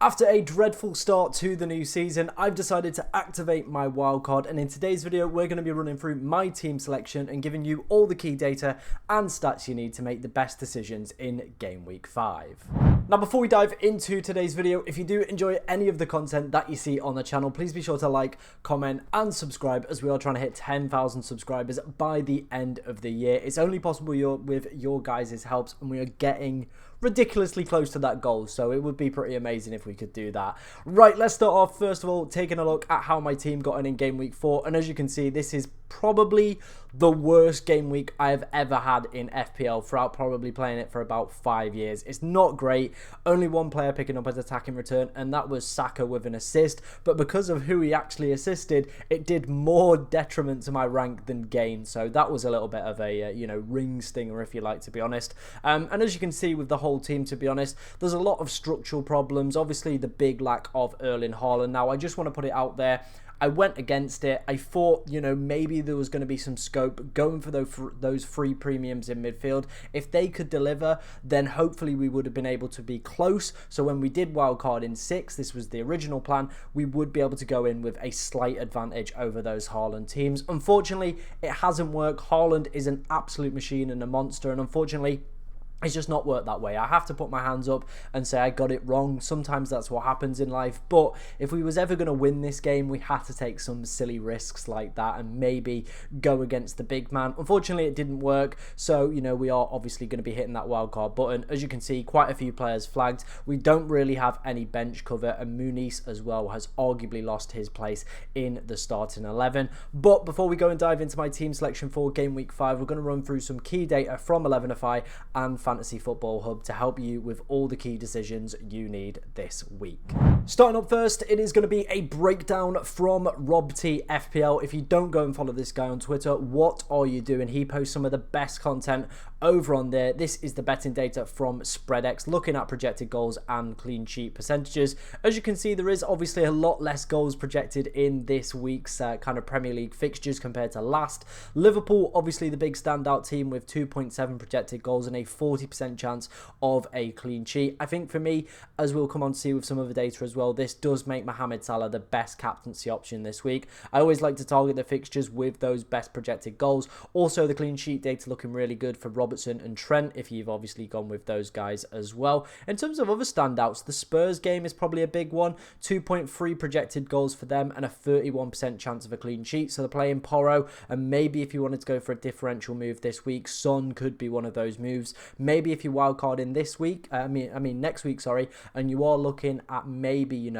After a dreadful start to the new season, I've decided to activate my wildcard, and in today's video we're going to be running through my team selection and giving you all the key data and stats you need to make the best decisions in Game Week 5. Now before we dive into today's video, if you do enjoy any of the content that you see on the channel, please be sure to like, comment and subscribe, as we are trying to hit 10,000 subscribers by the end of the year. It's only possible with your guys' helps, and we are getting ridiculously close to that goal, so it would be pretty amazing if we could do that. Right, let's start off first of all taking a look at how my team got in Game Week 4, and as you can see, this is probably the worst game week I have ever had in FPL throughout probably playing it for about 5 years. It's not great, only one player picking up his attacking return, and that was Saka with an assist, but because of who he actually assisted, it did more detriment to my rank than gain, so that was a little bit of a ring stinger, if you like, to be honest. And as you can see with the whole team, to be honest, there's a lot of structural problems. Obviously the big lack of Erling Haaland. Now I just want to put it out there, I went against it. I thought, maybe there was going to be some scope going for those free premiums in midfield. If they could deliver, then hopefully we would have been able to be close. So when we did wildcard in 6, this was the original plan, we would be able to go in with a slight advantage over those Haaland teams. Unfortunately, it hasn't worked. Haaland is an absolute machine and a monster, and unfortunately, it's just not worked that way. I have to put my hands up and say I got it wrong. Sometimes that's what happens in life. But if we was ever going to win this game, we had to take some silly risks like that and maybe go against the big man. Unfortunately, it didn't work. So, we are obviously going to be hitting that wildcard button. As you can see, quite a few players flagged. We don't really have any bench cover. And Muniz as well has arguably lost his place in the starting 11. But before we go and dive into my team selection for Game Week 5, we're going to run through some key data from 11FI and Fantasy Football Hub to help you with all the key decisions you need this week. Starting up first, it is going to be a breakdown from Rob T FPL. If you don't go and follow this guy on Twitter, what are you doing? He posts some of the best content over on there. This is the betting data from SpreadX, looking at projected goals and clean sheet percentages. As you can see, there is obviously a lot less goals projected in this week's kind of Premier League fixtures compared to last. Liverpool, obviously the big standout team with 2.7 projected goals and a 40% chance of a clean sheet. I think for me, as we'll come on to see with some other data as well, this does make Mohamed Salah the best captaincy option this week. I always like to target the fixtures with those best projected goals. Also, the clean sheet data looking really good for Robertson and Trent, if you've obviously gone with those guys as well. In terms of other standouts, the Spurs game is probably a big one. 2.3 projected goals for them and a 31% chance of a clean sheet. So they're playing Porro, and maybe if you wanted to go for a differential move this week, Son could be one of those moves. Maybe if you wildcard in this week, next week, sorry, and you are looking at maybe,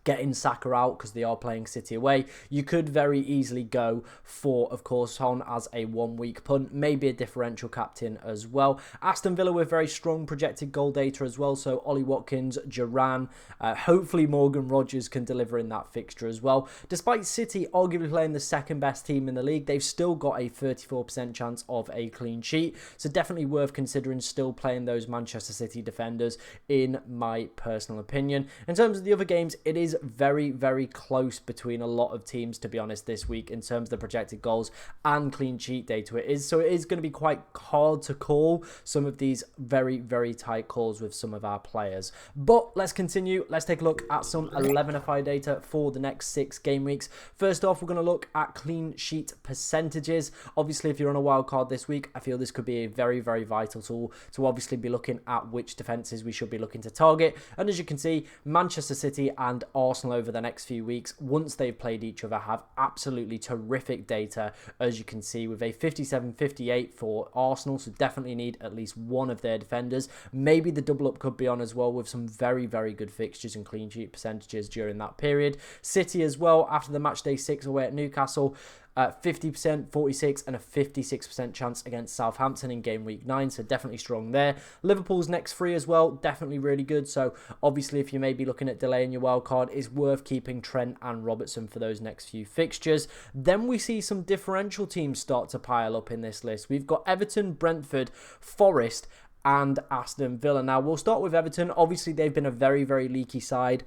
getting Saka out because they are playing City away, you could very easily go for, of course, Son as a 1-week punt, maybe a differential captain as well. Aston Villa with very strong projected goal data as well, so Ollie Watkins, Duran, hopefully Morgan Rogers can deliver in that fixture as well. Despite City arguably playing the second best team in the league, they've still got a 34% chance of a clean sheet, so definitely worth considering still playing those Manchester City defenders, in my personal opinion. In terms of the other games, it is very, very close between a lot of teams, to be honest, this week in terms of the projected goals and clean sheet data. It is going to be quite hard to call some of these very, very tight calls with some of our players. But let's continue. Let's take a look at some 11FI data for the next 6 game weeks. First off, we're going to look at clean sheet percentages. Obviously, if you're on a wild card this week, I feel this could be a very, very vital tool to obviously be looking at which defenses we should be looking to target. And as you can see, Manchester City and Arsenal over the next few weeks, once they've played each other, have absolutely terrific data, as you can see, with a 57-58 for Arsenal, so definitely need at least one of their defenders. Maybe the double up could be on as well, with some very, very good fixtures and clean sheet percentages during that period. City as well, after the match day 6 away at Newcastle, 50%, 46 and a 56% chance against Southampton in game week 9, so definitely strong there. Liverpool's next 3 as well, definitely really good, so obviously if you may be looking at delaying your wildcard, it's worth keeping Trent and Robertson for those next few fixtures. Then we see some differential teams start to pile up in this list. We've got Everton, Brentford, Forest and Aston Villa. Now we'll start with Everton. Obviously they've been a very, very leaky side,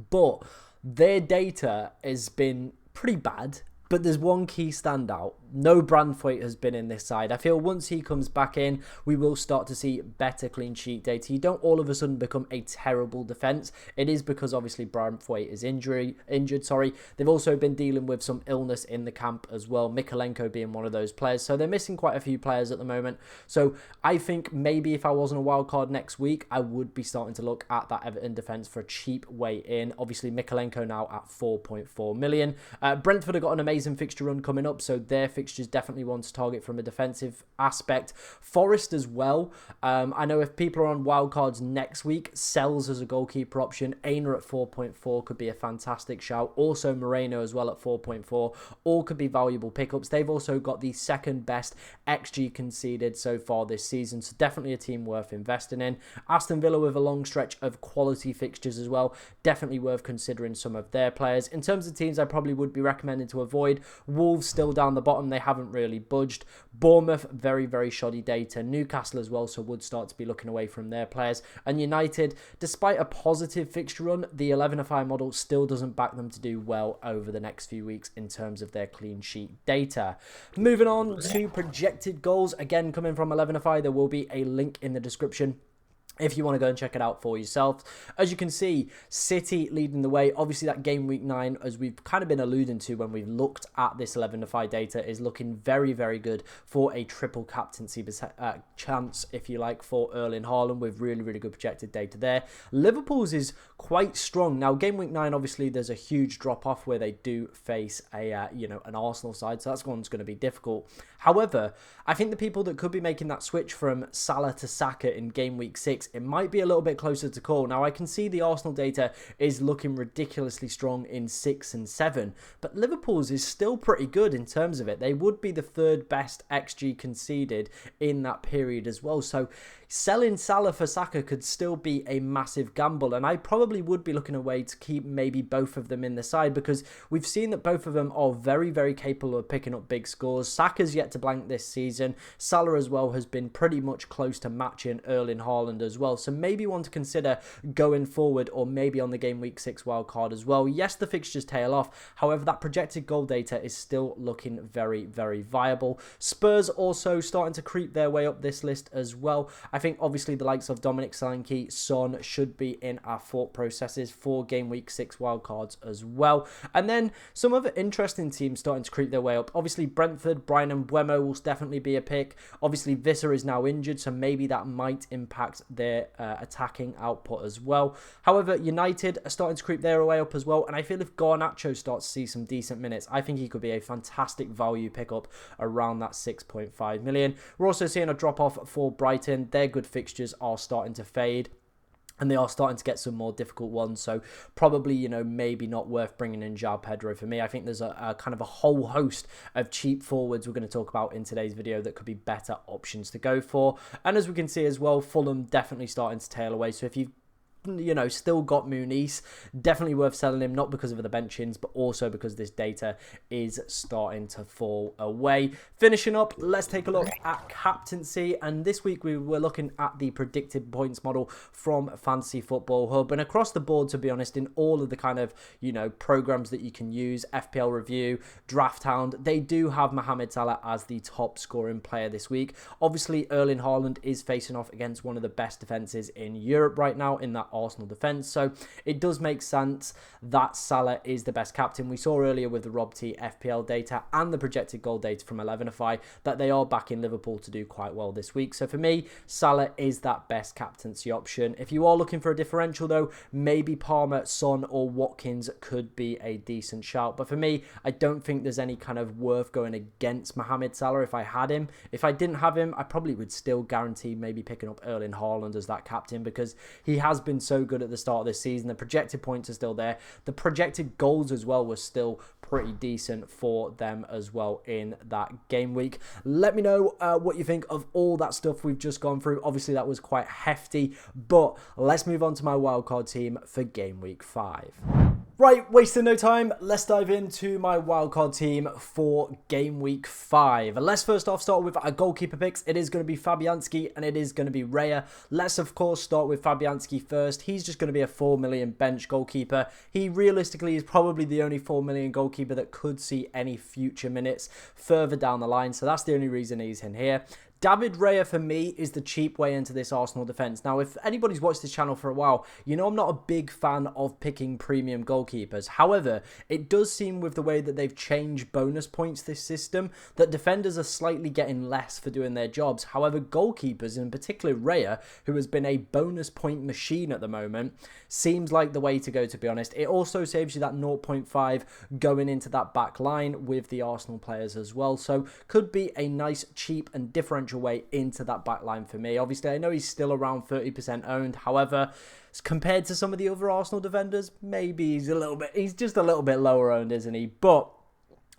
but their data has been pretty bad. But there's one key standout. no Brandthwaite has been in this side. I feel once he comes back in, we will start to see better clean sheet data. You don't all of a sudden become a terrible defence. It is because obviously Brandthwaite is injured. They've also been dealing with some illness in the camp as well, Mikolenko being one of those players. So they're missing quite a few players at the moment. So I think maybe if I wasn't a wildcard next week, I would be starting to look at that Everton defence for a cheap way in. Obviously, Mikolenko now at 4.4 million. Brentford have got an amazing fixture run coming up, so their fixtures definitely one to target from a defensive aspect. Forest as well. I know if people are on wildcards next week, Sells as a goalkeeper option. Aina at 4.4 could be a fantastic shout. Also Moreno as well at 4.4. All could be valuable pickups. They've also got the second best XG conceded so far this season, so definitely a team worth investing in. Aston Villa with a long stretch of quality fixtures as well. Definitely worth considering some of their players. In terms of teams I probably would be recommending to avoid, Wolves still down the bottom. They haven't really budged. Bournemouth, very, very shoddy data. Newcastle as well, so would start to be looking away from their players. And United, despite a positive fixture run, the 11FI model still doesn't back them to do well over the next few weeks in terms of their clean sheet data. Moving on to projected goals, again coming from 11FI, there will be a link in the description if you want to go and check it out for yourself. As you can see, City leading the way. Obviously, that game week 9, as we've kind of been alluding to when we've looked at this 11FI data, is looking very, very good for a triple captaincy chance, if you like, for Erling Haaland, with really, really good projected data there. Liverpool's is quite strong. Now, game week 9, obviously, there's a huge drop-off where they do face a, an Arsenal side, so that's one's going to be difficult. However, I think the people that could be making that switch from Salah to Saka in game week 6, it might be a little bit closer to call. Now, I can see the Arsenal data is looking ridiculously strong in 6 and 7, but Liverpool's is still pretty good in terms of it. They would be the third best XG conceded in that period as well. So selling Salah for Saka could still be a massive gamble, and I probably would be looking away to keep maybe both of them in the side, because we've seen that both of them are very, very capable of picking up big scores. Saka's yet to blank this season. Salah as well has been pretty much close to matching Erling Haaland as well. So maybe one to consider going forward, or maybe on the game week 6 wildcard as well. Yes, the fixtures tail off. However, that projected goal data is still looking very, very viable. Spurs also starting to creep their way up this list as well. I think obviously the likes of Dominic Solanke, Son should be in our thought processes for game week 6 wildcards as well. And then some other interesting teams starting to creep their way up. Obviously Brentford, Bryan Mbeumo will definitely be a pick. Obviously Visser is now injured, so maybe that might impact their attacking output as well. However, United are starting to creep their way up as well, and I feel if Garnacho starts to see some decent minutes, I think he could be a fantastic value pickup around that 6.5 million. We're also seeing a drop off for Brighton. Their good fixtures are starting to fade, and they are starting to get some more difficult ones. So probably, maybe not worth bringing in João Pedro for me. I think there's a kind of a whole host of cheap forwards we're going to talk about in today's video that could be better options to go for. And as we can see as well, Fulham definitely starting to tail away. So if you've still got Muniz, definitely worth selling him, not because of the bench-ins, but also because this data is starting to fall away. Finishing up, let's take a look at captaincy, and this week we were looking at the predicted points model from Fantasy Football Hub, and across the board, to be honest, in all of the kind of, programs that you can use, FPL Review, Draft Hound, they do have Mohamed Salah as the top scoring player this week. Obviously, Erling Haaland is facing off against one of the best defenses in Europe right now in that Arsenal defence, so it does make sense that Salah is the best captain. We saw earlier with the Rob T FPL data and the projected goal data from 11FI that they are backing Liverpool to do quite well this week. So for me, Salah is that best captaincy option. If you are looking for a differential though, maybe Palmer, Son or Watkins could be a decent shout. But for me, I don't think there's any kind of worth going against Mohamed Salah if I had him. If I didn't have him, I probably would still guarantee maybe picking up Erling Haaland as that captain, because he has been so good at the start of this season. The projected points are still there. The projected goals as well were still pretty decent for them as well in that game week. Let me know what you think of all that stuff we've just gone through. Obviously that was quite hefty, but let's move on to my wildcard team for game week 5. Right, wasting no time, let's dive into my wildcard team for Game Week 5. Let's first off start with our goalkeeper picks. It is going to be Fabianski and it is going to be Raya. Let's of course start with Fabianski first. He's just going to be a 4 million bench goalkeeper. He realistically is probably the only 4 million goalkeeper that could see any future minutes further down the line. So that's the only reason he's in here. David Raya, for me, is the cheap way into this Arsenal defence. Now, if anybody's watched this channel for a while, you know I'm not a big fan of picking premium goalkeepers. However, it does seem with the way that they've changed bonus points this system, that defenders are slightly getting less for doing their jobs. However, goalkeepers, in particular Raya, who has been a bonus point machine at the moment, seems like the way to go, to be honest. It also saves you that 0.5 going into that back line with the Arsenal players as well. So, could be a nice, cheap and differential way into that back line for me. Obviously, I know he's still around 30% owned. However, compared to some of the other Arsenal defenders, maybe he's just a little bit lower owned, isn't he? But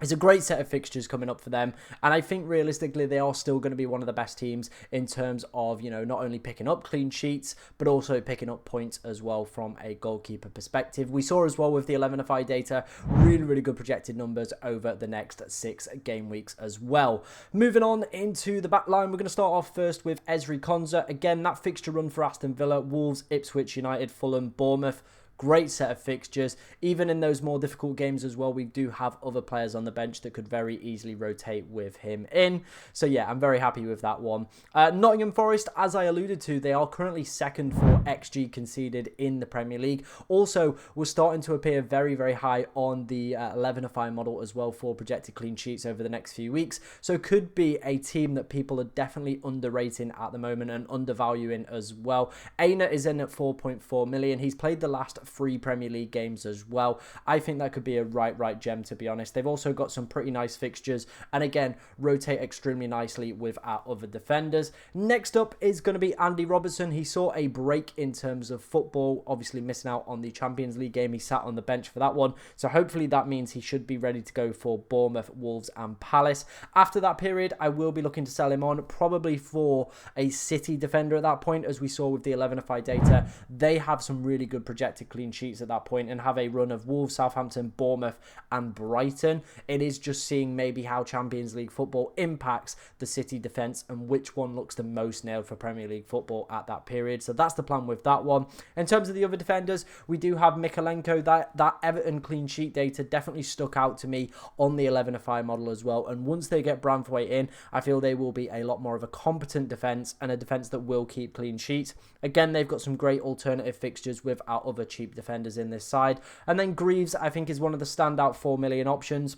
it's a great set of fixtures coming up for them, and I think realistically they are still going to be one of the best teams in terms of, you know, not only picking up clean sheets, but also picking up points as well from a goalkeeper perspective. We saw as well with the 11FI data, really good projected numbers over the next 6 game weeks as well. Moving on into the back line, we're going to start off first with Ezri Konsa. Again, that fixture run for Aston Villa, Wolves, Ipswich United, Fulham, Bournemouth. Great set of fixtures. Even in those more difficult games as well, we do have other players on the bench that could very easily rotate with him in. So yeah, I'm very happy with that one. Nottingham Forest, as I alluded to, they are currently second for XG conceded in the Premier League. Also, we're starting to appear very high on the 11FI model as well for projected clean sheets over the next few weeks. So could be a team that people are definitely underrating at the moment and undervaluing as well. Aina is in at 4.4 million. He's played the last 3 Premier League games as well. I think that could be a right gem, to be honest. They've also got some pretty nice fixtures and again rotate extremely nicely with our other defenders. Next up is going to be Andy Robertson. He saw a break in terms of football, obviously missing out on the Champions League game. He sat on the bench for that one, so hopefully that means he should be ready to go for Bournemouth, Wolves and Palace. After that period, I will be looking to sell him on, probably for a City defender at that point. As we saw with the 11FI data, they have some really good projected clean sheets at that point and have a run of Wolves, Southampton, Bournemouth and Brighton. It is just seeing maybe how Champions League football impacts the City defence and which one looks the most nailed for Premier League football at that period. So that's the plan with that one. In terms of the other defenders, we do have Mikalenko. That Everton clean sheet data definitely stuck out to me on the 11FI model as well. And once they get Branthwaite in, I feel they will be a lot more of a competent defence and a defence that will keep clean sheets. Again, they've got some great alternative fixtures with our other cheap defenders in this side. And then Greaves, I think, is one of the standout 4 million options.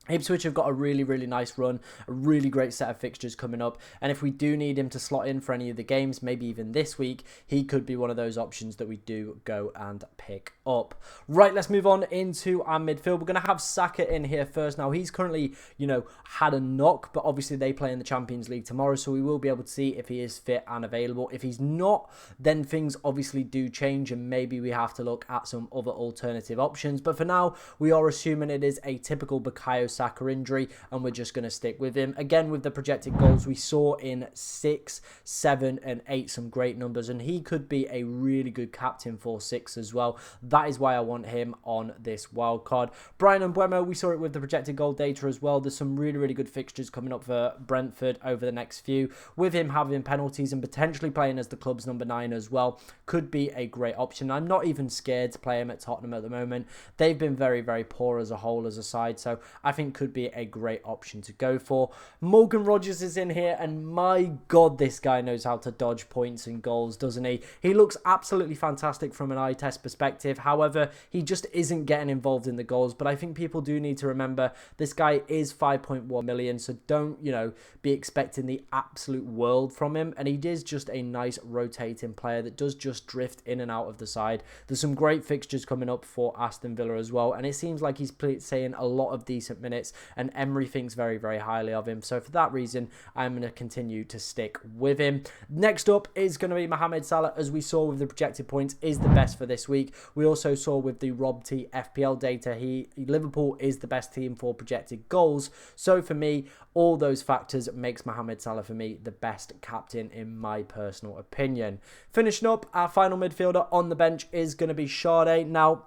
Ipswich have got a really nice run, a really great set of fixtures coming up, and if we do need him to slot in for any of the games, maybe even this week, he could be one of those options that we do go and pick up. Right, let's move on into our midfield. We're going to have Saka in here first. Now, he's currently, you know, had a knock, but obviously they play in the Champions League tomorrow, so we will be able to see if he is fit and available. If he's not, then things obviously do change, and maybe we have to look at some other alternative options, but for now, we are assuming it is a typical Bukayo Saka injury, and we're just going to stick with him. Again, with the projected goals, we saw in 6, 7 and 8 some great numbers, and he could be a really good captain for 6 as well. That is why I want him on this wild card. Brian Mbeumo, we saw it with the projected goal data as well. There's some really good fixtures coming up for Brentford over the next few, with him having penalties and potentially playing as the club's number 9 as well. Could be a great option. I'm not even scared to play him at Tottenham at the moment. They've been very poor as a whole, as a side, so I think could be a great option to go for. Morgan Rogers is in here, and my god, this guy knows how to dodge points and goals, doesn't he? He looks absolutely fantastic from an eye test perspective. However, he just isn't getting involved in the goals, but I think people do need to remember this guy is 5.1 million, so don't, you know, be expecting the absolute world from him, and he is just a nice rotating player that does just drift in and out of the side. There's some great fixtures coming up for Aston Villa as well, and it seems like he's saying a lot of decent minutes, and Emery thinks very highly of him. So for that reason, I'm going to continue to stick with him. Next up is going to be Mohamed Salah, as we saw with the projected points, is the best for this week. We also saw with the Rob T FPL data, Liverpool is the best team for projected goals. So for me, all those factors makes Mohamed Salah for me the best captain in my personal opinion. Finishing up, our final midfielder on the bench is going to be Sade. Now,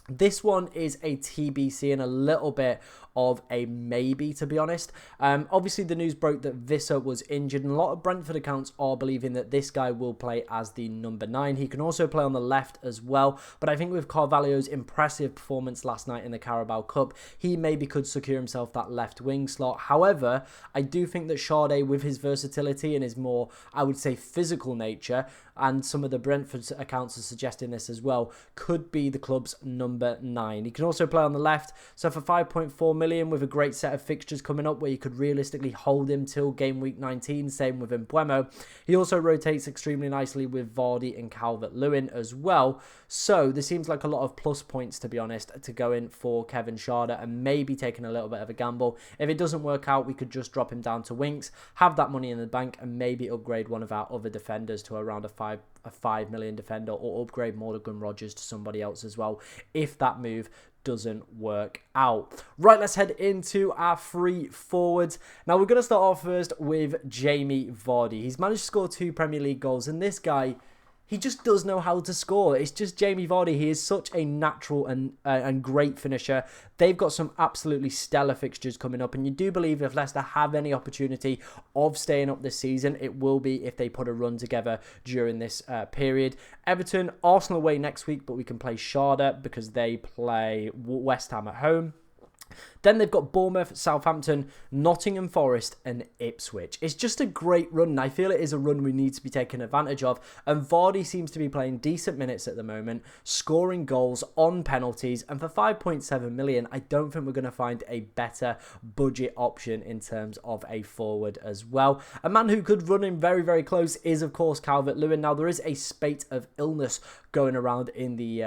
This one is a TBC and a little bit of a maybe, to be honest. Obviously, the news broke that Visser was injured, and a lot of Brentford accounts are believing that this guy will play as the number 9. He can also play on the left as well, but I think with Carvalho's impressive performance last night in the Carabao Cup, he maybe could secure himself that left wing slot. However, I do think that Sade, with his versatility and his more, I would say, physical nature, and some of the Brentford accounts are suggesting this as well, could be the club's number 9. He can also play on the left, so for 5.4 million with a great set of fixtures coming up where you could realistically hold him till game week 19, same with Mbeumo. He also rotates extremely nicely with Vardy and Calvert-Lewin as well, so there seems like a lot of plus points, to be honest, to go in for Kevin Sade and maybe taking a little bit of a gamble. If it doesn't work out, we could just drop him down to Winks, have that money in the bank, and maybe upgrade one of our other defenders to around a 5 million defender, or upgrade Morgan Rogers to somebody else as well if that move doesn't work out. Right, let's head into our free forwards. Now we're going to start off first with Jamie Vardy. He's managed to score 2 Premier League goals, and this guy, he just does know how to score. It's just Jamie Vardy. He is such a natural and great finisher. They've got some absolutely stellar fixtures coming up, and you do believe if Leicester have any opportunity of staying up this season, it will be if they put a run together during this period. Everton, Arsenal away next week, but we can play Sade because they play West Ham at home. Then they've got Bournemouth, Southampton, Nottingham Forest and Ipswich. It's just a great run, and I feel it is a run we need to be taking advantage of. And Vardy seems to be playing decent minutes at the moment, scoring goals on penalties. And for 5.7 million, I don't think we're going to find a better budget option in terms of a forward as well. A man who could run in very, very close is, of course, Calvert-Lewin. Now, there is a spate of illness going around in the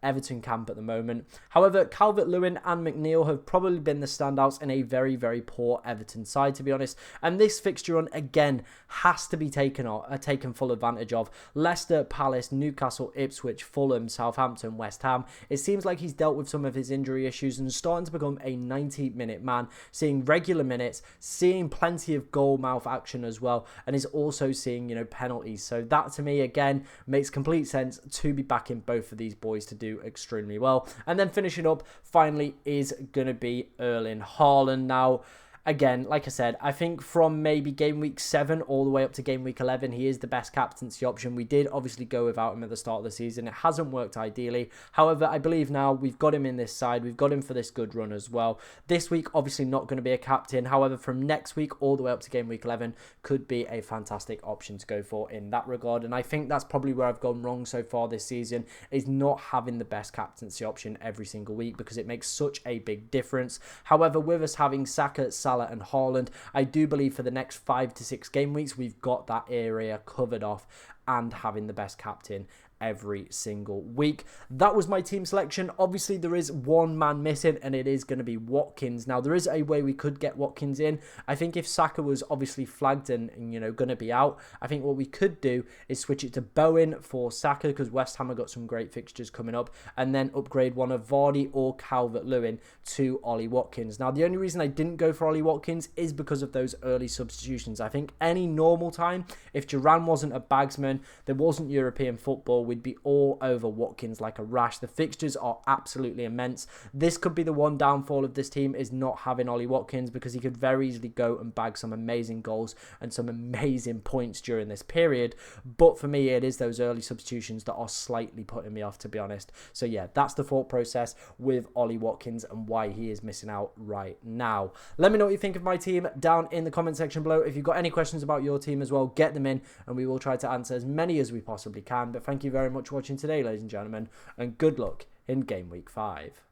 Everton camp at the moment. However, Calvert-Lewin and McNeil have probably been the standouts in a very, very poor Everton side, to be honest. And this fixture run, again, has to be taken full advantage of. Leicester, Palace, Newcastle, Ipswich, Fulham, Southampton, West Ham. It seems like he's dealt with some of his injury issues and starting to become a 90-minute man, seeing regular minutes, seeing plenty of goal mouth action as well, and is also seeing, penalties. So that, to me, again, makes complete sense to be backing both of these boys to do extremely well. And then finishing up, finally, is going to be Erling Haaland. Now, again, like I said, I think from maybe game week 7 all the way up to game week 11, he is the best captaincy option. We did obviously go without him at the start of the season. It hasn't worked ideally. However, I believe now we've got him in this side. We've got him for this good run as well. This week, obviously not going to be a captain. However, from next week all the way up to game week 11 could be a fantastic option to go for in that regard. And I think that's probably where I've gone wrong so far this season, is not having the best captaincy option every single week, because it makes such a big difference. However, with us having Saka, Salah and Haaland, I do believe for the next 5 to 6 game weeks we've got that area covered off, and having the best captain every single week. That was my team selection. Obviously, there is one man missing, and it is going to be Watkins. Now, there is a way we could get Watkins in. I think if Saka was obviously flagged and going to be out, I think what we could do is switch it to Bowen for Saka, because West Ham have got some great fixtures coming up, and then upgrade one of Vardy or Calvert-Lewin to Ollie Watkins. Now, the only reason I didn't go for Ollie Watkins is because of those early substitutions. I think any normal time, if Duran wasn't a bagsman, there wasn't European football, we'd be all over Watkins like a rash. The fixtures are absolutely immense. This could be the one downfall of this team, is not having Ollie Watkins, because he could very easily go and bag some amazing goals and some amazing points during this period. But for me, it is those early substitutions that are slightly putting me off, to be honest. So yeah, that's the thought process with Ollie Watkins and why he is missing out right now. Let me know what you think of my team down in the comment section below. If you've got any questions about your team as well, get them in and we will try to answer as many as we possibly can. But thank you very much for watching today, ladies and gentlemen, and good luck in Game Week 5.